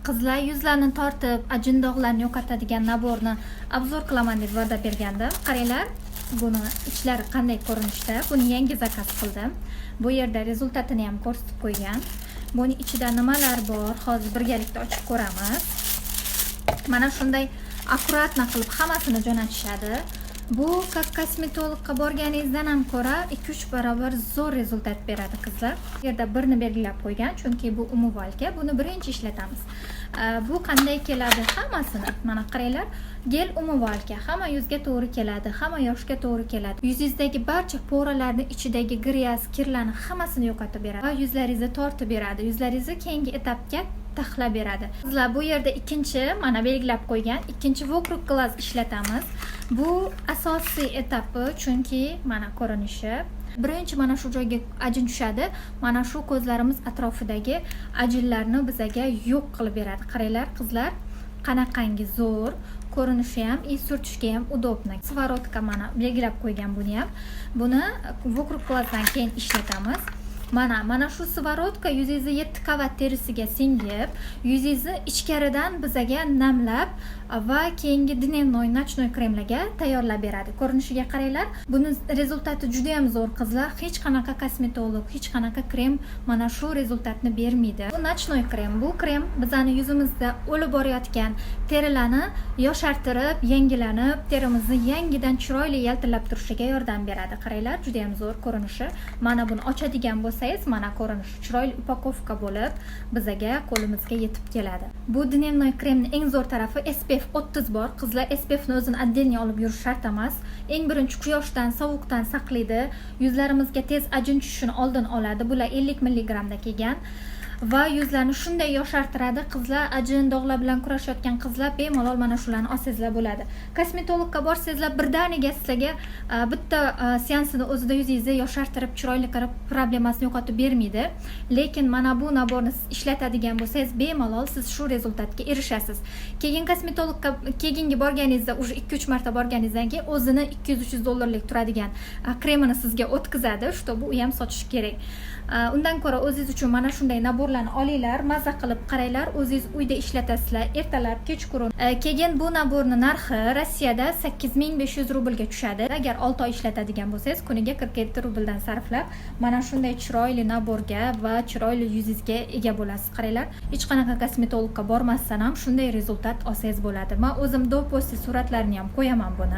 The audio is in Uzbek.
Qizlar yuzlarni tortib, ajin dog'larni yo'qotadigan naborni obzor qilaman deb va'da bergandim. Qaranglar, buni ichlari qanday ko'rinishda. Buni yangi zakaz qildim. Bu yerda rezultatini ham ko'rsatib qo'ygan. Buni ichida nimalar bor? Hozir birgalikda ochib ko'ramiz. Mana shunday akkuratna qilib hammasini jo'natishadi. Bu kosmetologga borganingizdan ham ko'ra 2-3 barobar zo'r rezultat beradi qizlar. Bu yerda birni belgilab qo'ygan, chunki bu umumvalga. Buni birinchi ishlatamiz. Bu qanday keladi hammasini? Mana qaranglar, gel umumvalga, hamma yuzga to'g'ri keladi, hamma yoshga to'g'ri keladi. Yuzingizdagi barcha poralarni ichidagi gryaz, kirlarni hammasini yo'qotib beradi va yuzlaringizni tortib beradi. Yuzlaringizni keyingi etapga taxlab beradi. Qizlar, bu yerda ikkinchi mana belgilab qo'ygan, ikkinchi Vokruq Glass ishlatamiz. Bu asosiy etapi, chunki mana ko'rinishi. Birinchi mana shu joyga ajin tushadi. Mana shu ko'zlarimiz atrofidagi ajinlarni bizaga yo'q qilib beradi. Qaranglar qizlar, qanaqangi zo'r, ko'rinishi ham, surtishga ham udobna. Svorotka mana belgilab qo'ygan buni ham. Buni Vokruq Glassdan keyin ishlatamiz. Mana shu svorotka yuzingizni 7 qavat terisiga singib, yuzingizni ichkaridan bizaga namlab va keyingi dnevnoy, nochnoy kremlarga tayyorlab beradi. Ko'rinishiga qaranglar. Buni rezultati juda ham zo'r qizlar. Hech qanaqa kosmetolog, hech qanaqa krem mana shu rezultatni bermaydi. Bu nochnoy krem. Bu krem bizani yuzimizda o'lib borayotgan terilarni yoshartirib, yangilanib, terimizni yangidan chiroyli yaltirab turishiga yordam beradi. Qaranglar, juda ham zo'r ko'rinishi. Mana buni ochadigan bo'lsangiz, mana ko'rinishi chiroyli upakovka bo'lib, bizaga qo'limizga yetib keladi. Bu dnevnoy kremning eng zo'r tarafi SPF 30 bor. Qizlar, SPF ni o'zini отдельно olib yurish shart emas. Eng birinchi quyoshdan, sovuqdan saqlaydi. Yuzlarimizga tez ajin tushishini oldin oladi. Bular 50 mg da kelgan. Va yuzlarni shunday yoshartiradi. Qizlar, ajin dog'lar bilan kurashayotgan qizlar bemalol mana shularni olsangizlar bo'ladi. Kosmetologga borsangizlar, birdaniga sizlarga bitta seansini o'zida yuzingizni yoshartirib, chiroyli qilib problemasini yo'qotib bermaydi. Lekin mana bu naborni ishlatadigan bo'lsangiz, bemalol siz shu rezultatga erishasiz. Keyin kosmetologga keyingi borganingizda, уже 2-3 marta borganingizdan keyin o'zini 200-300 dollarlik turadigan kremini sizga o'tkazadi, что bu ham sotish kerak. Undan ko'ra o'zingiz uchun mana shunday naborlarni olinglar, maza qilib qaranglar, o'zingiz uyda ishlatasizlar, ertalab, kechqurun. Keyin bu naborni narxi Rossiyada 8500 rublga tushadi. Agar 6 oy ishlatadigan bo'lsangiz, kuniga 47 rubldan sarflab, mana shunday chiroyli naborga va chiroyli yuzingizga ega bo'lasiz. Qaranglar, hech qanaqa kosmetologga bormasdan ham shunday rezultat olsangiz bo'ladi. Men o'zim do posti suratlarini ham qo'yaman buni.